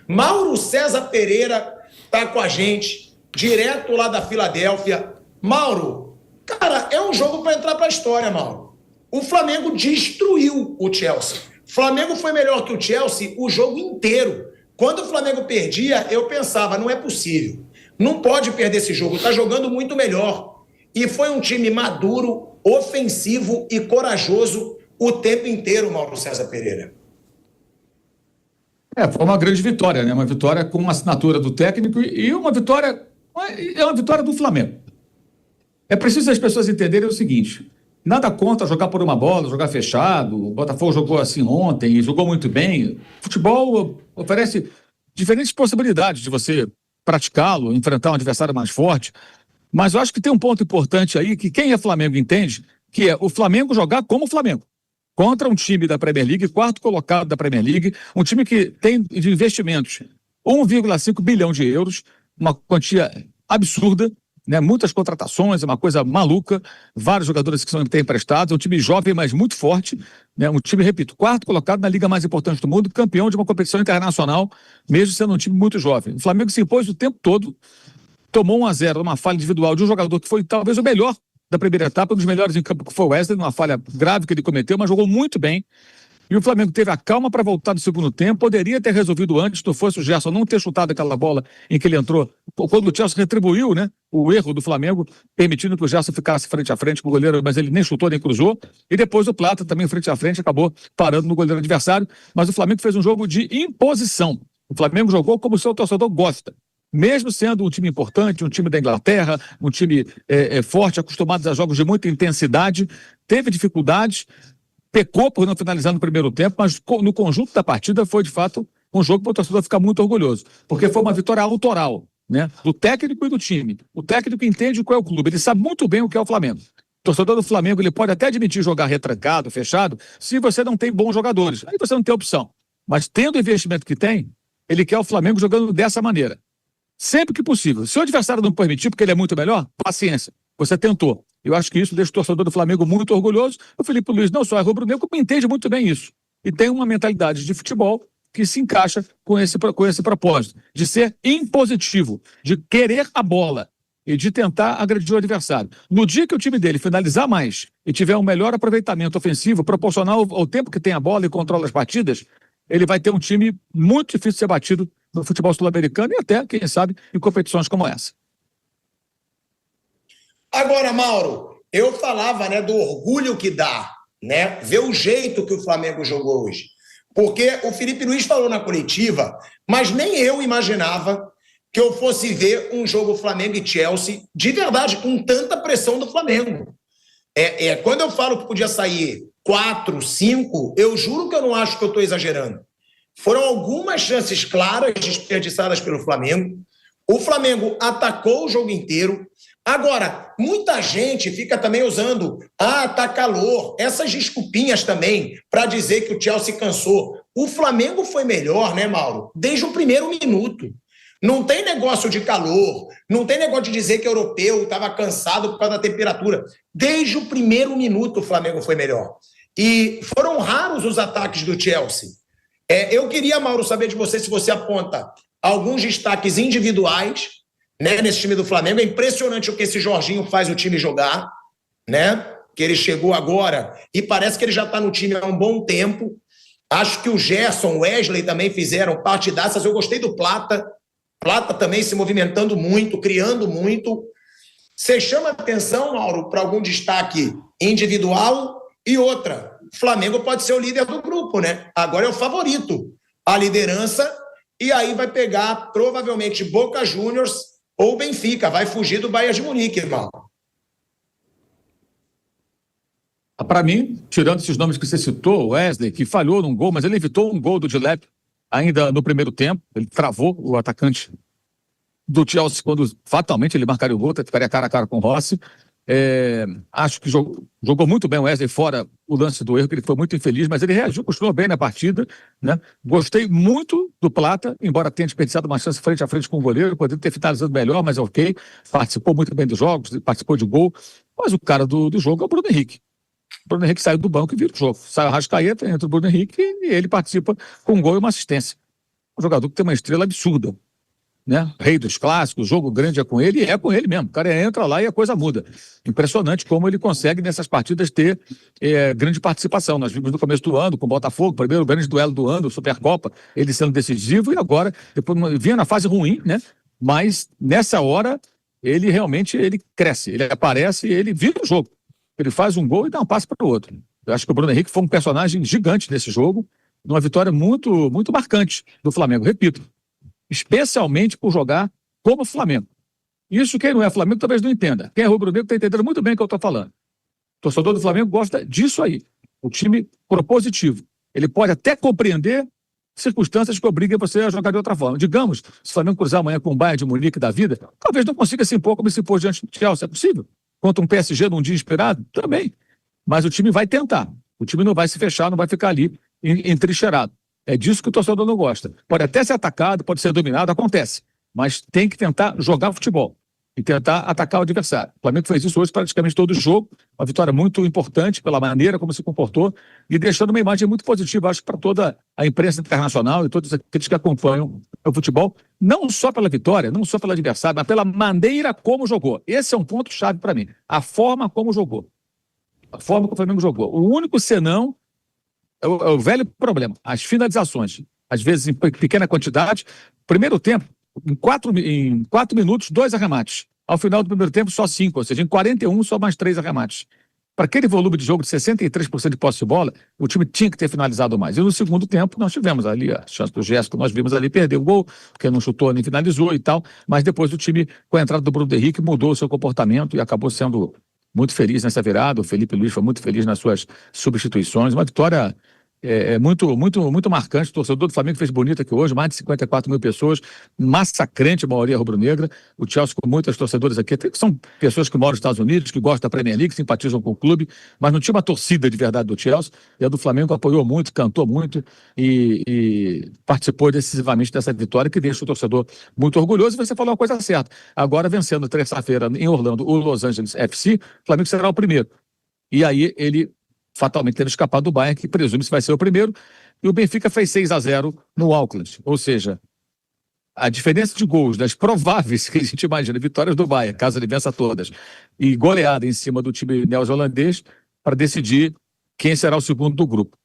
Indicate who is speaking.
Speaker 1: Mauro César Pereira está com a gente, direto lá da Filadélfia. Mauro, cara, é um jogo para entrar para a história, Mauro. O Flamengo destruiu o Chelsea. O Flamengo foi melhor que o Chelsea o jogo inteiro. Quando o Flamengo perdia, eu pensava, não é possível. Não pode perder esse jogo, está jogando muito melhor. E foi um time maduro, ofensivo e corajoso o tempo inteiro, Mauro César Pereira.
Speaker 2: Foi uma grande vitória, né? Uma vitória com uma assinatura do técnico e uma vitória do Flamengo. É preciso as pessoas entenderem o seguinte: nada contra jogar por uma bola, jogar fechado. O Botafogo jogou assim ontem e jogou muito bem. Futebol oferece diferentes possibilidades de você praticá-lo, enfrentar um adversário mais forte. Mas eu acho que tem um ponto importante aí que quem é Flamengo entende, que é o Flamengo jogar como Flamengo. Contra um time da Premier League, quarto colocado da Premier League, um time que tem de investimentos 1,5 bilhão de euros, uma quantia absurda, né? Muitas contratações, é uma coisa maluca, vários jogadores que têm emprestados, é um time jovem, mas muito forte, né? Um time, repito, quarto colocado na liga mais importante do mundo, campeão de uma competição internacional, mesmo sendo um time muito jovem. O Flamengo se impôs o tempo todo, tomou 1-0, uma falha individual de um jogador que foi talvez o melhor da primeira etapa, um dos melhores em campo, que foi o Wesley, uma falha grave que ele cometeu, mas jogou muito bem. E o Flamengo teve a calma para voltar no segundo tempo, poderia ter resolvido antes, se não fosse o Gerson não ter chutado aquela bola em que ele entrou, quando o Chelsea retribuiu, né, o erro do Flamengo, permitindo que o Gerson ficasse frente a frente com o goleiro, mas ele nem chutou nem cruzou, e depois o Plata também frente a frente acabou parando no goleiro adversário, mas o Flamengo fez um jogo de imposição. O Flamengo jogou como o seu torcedor gosta. Mesmo sendo um time importante, um time da Inglaterra, um time forte, acostumado a jogos de muita intensidade, teve dificuldades, pecou por não finalizar no primeiro tempo, mas no conjunto da partida foi, de fato, um jogo para o torcedor ficar muito orgulhoso, porque foi uma vitória autoral, né, do técnico e do time. O técnico entende qual é o clube, ele sabe muito bem o que é o Flamengo. O torcedor do Flamengo ele pode até admitir jogar retrancado, fechado, se você não tem bons jogadores. Aí você não tem opção. Mas tendo o investimento que tem, ele quer o Flamengo jogando dessa maneira. Sempre que possível. Se o adversário não permitir, porque ele é muito melhor, paciência. Você tentou. Eu acho que isso deixa o torcedor do Flamengo muito orgulhoso. O Felipe Luiz não só é rubro-negro, como entende muito bem isso. E tem uma mentalidade de futebol que se encaixa com esse propósito, de ser impositivo, de querer a bola e de tentar agredir o adversário. No dia que o time dele finalizar mais e tiver um melhor aproveitamento ofensivo, proporcional ao tempo que tem a bola e controla as partidas, ele vai ter um time muito difícil de ser batido no futebol sul-americano e até, quem sabe, em competições como essa.
Speaker 1: Agora, Mauro, eu falava, né, do orgulho que dá, né, ver o jeito que o Flamengo jogou hoje. Porque o Felipe Luiz falou na coletiva, mas nem eu imaginava que eu fosse ver um jogo Flamengo e Chelsea de verdade, com tanta pressão do Flamengo. Quando eu falo que podia sair 4, 5, eu juro que eu não acho que eu estou exagerando. Foram algumas chances claras desperdiçadas pelo Flamengo. O Flamengo atacou o jogo inteiro. Agora, muita gente fica também usando tá calor, essas desculpinhas também para dizer que o Chelsea cansou. O Flamengo foi melhor, né, Mauro? Desde o primeiro minuto. Não tem negócio de calor, não tem negócio de dizer que o europeu estava cansado por causa da temperatura. Desde o primeiro minuto o Flamengo foi melhor. E foram raros os ataques do Chelsea. Eu queria, Mauro, saber de você se você aponta alguns destaques individuais, né, nesse time do Flamengo. É impressionante o que esse Jorginho faz o time jogar, né? Que ele chegou agora e parece que ele já está no time há um bom tempo. Acho que o Gerson, o Wesley também fizeram partidaças. Eu gostei do Plata. Plata também se movimentando muito, criando muito. Você chama atenção, Mauro, para algum destaque individual? E outra, o Flamengo pode ser o líder do grupo, né? Agora é o favorito, a liderança, e aí vai pegar provavelmente Boca Juniors ou Benfica, vai fugir do Bayern de Munique, irmão.
Speaker 2: Para mim, tirando esses nomes que você citou, o Wesley, que falhou num gol, mas ele evitou um gol do Dilep ainda no primeiro tempo, ele travou o atacante do Chelsea quando fatalmente ele marcaria o gol, ficaria cara a cara com o Rossi. Acho que jogou muito bem o Wesley, fora o lance do erro, que ele foi muito infeliz, mas ele reagiu, continuou bem na partida, né? Gostei muito do Plata, embora tenha desperdiçado uma chance frente a frente com o goleiro, poderia ter finalizado melhor, mas ok, participou muito bem dos jogos, participou de gol, mas o cara do jogo é o Bruno Henrique. O Bruno Henrique saiu do banco e vira o jogo. Sai o Arrascaeta, entra o Bruno Henrique e ele participa com um gol e uma assistência. um jogador que tem uma estrela absurda, né? Rei dos clássicos, jogo grande é com ele, e é com ele mesmo. O cara entra lá e a coisa muda. Impressionante como ele consegue nessas partidas ter grande participação. Nós vimos no começo do ano, com o Botafogo, primeiro grande duelo do ano, Supercopa, ele sendo decisivo, e agora, depois vinha na fase ruim, né? Mas nessa hora, ele realmente cresce, ele aparece e ele vira o jogo. Ele faz um gol e dá um passe para o outro. Eu acho que o Bruno Henrique foi um personagem gigante nesse jogo, numa vitória muito, muito marcante do Flamengo. Repito, especialmente por jogar como Flamengo. Isso quem não é Flamengo talvez não entenda. Quem é rubro-negro está entendendo muito bem o que eu estou falando. O torcedor do Flamengo gosta disso aí. O time propositivo. Ele pode até compreender circunstâncias que obriguem você a jogar de outra forma. Digamos, se o Flamengo cruzar amanhã com o Bayern de Munique da vida, talvez não consiga se impor como se impôs diante do Chelsea. É possível. Contra um PSG num dia inspirado? Também. Mas o time vai tentar. O time não vai se fechar, não vai ficar ali entrincheirado. É disso que o torcedor não gosta. Pode até ser atacado, pode ser dominado, acontece. Mas tem que tentar jogar futebol e tentar atacar o adversário. O Flamengo fez isso hoje praticamente todo o jogo. Uma vitória muito importante pela maneira como se comportou e deixando uma imagem muito positiva, acho, para toda a imprensa internacional e todos aqueles que acompanham o futebol, não só pela vitória, não só pelo adversário, mas pela maneira como jogou. Esse é um ponto-chave para mim. A forma como jogou. A forma que o Flamengo jogou. O único senão é o velho problema, as finalizações, às vezes em pequena quantidade. Primeiro tempo, em 4 minutos, 2 arremates. Ao final do primeiro tempo, só 5, ou seja, em 41, só mais 3 arremates. Para aquele volume de jogo de 63% de posse de bola, o time tinha que ter finalizado mais. E no segundo tempo, nós tivemos ali a chance do Gerson, que nós vimos ali, perder o gol, porque não chutou nem finalizou e tal, mas depois o time, com a entrada do Bruno Henrique, mudou o seu comportamento e acabou sendo muito feliz nessa virada. O Felipe Luiz foi muito feliz nas suas substituições. Uma vitória muito, muito, muito marcante. O torcedor do Flamengo fez bonito aqui hoje, mais de 54 mil pessoas, massacrante a maioria rubro-negra. O Chelsea com muitas torcedoras aqui, que são pessoas que moram nos Estados Unidos, que gostam da Premier League, que simpatizam com o clube, mas não tinha uma torcida de verdade do Chelsea. E a do Flamengo apoiou muito, cantou muito e participou decisivamente dessa vitória, que deixa o torcedor muito orgulhoso. E você falou a coisa certa. Agora, vencendo terça-feira em Orlando o Los Angeles FC, o Flamengo será o primeiro. E aí ele fatalmente tendo escapado do Bayern, que presume-se vai ser o primeiro, e o Benfica fez 6-0 no Auckland. Ou seja, a diferença de gols das prováveis, que a gente imagina, vitórias do Bayern, caso ele vença todas, e goleada em cima do time neozelandês, para decidir quem será o segundo do grupo.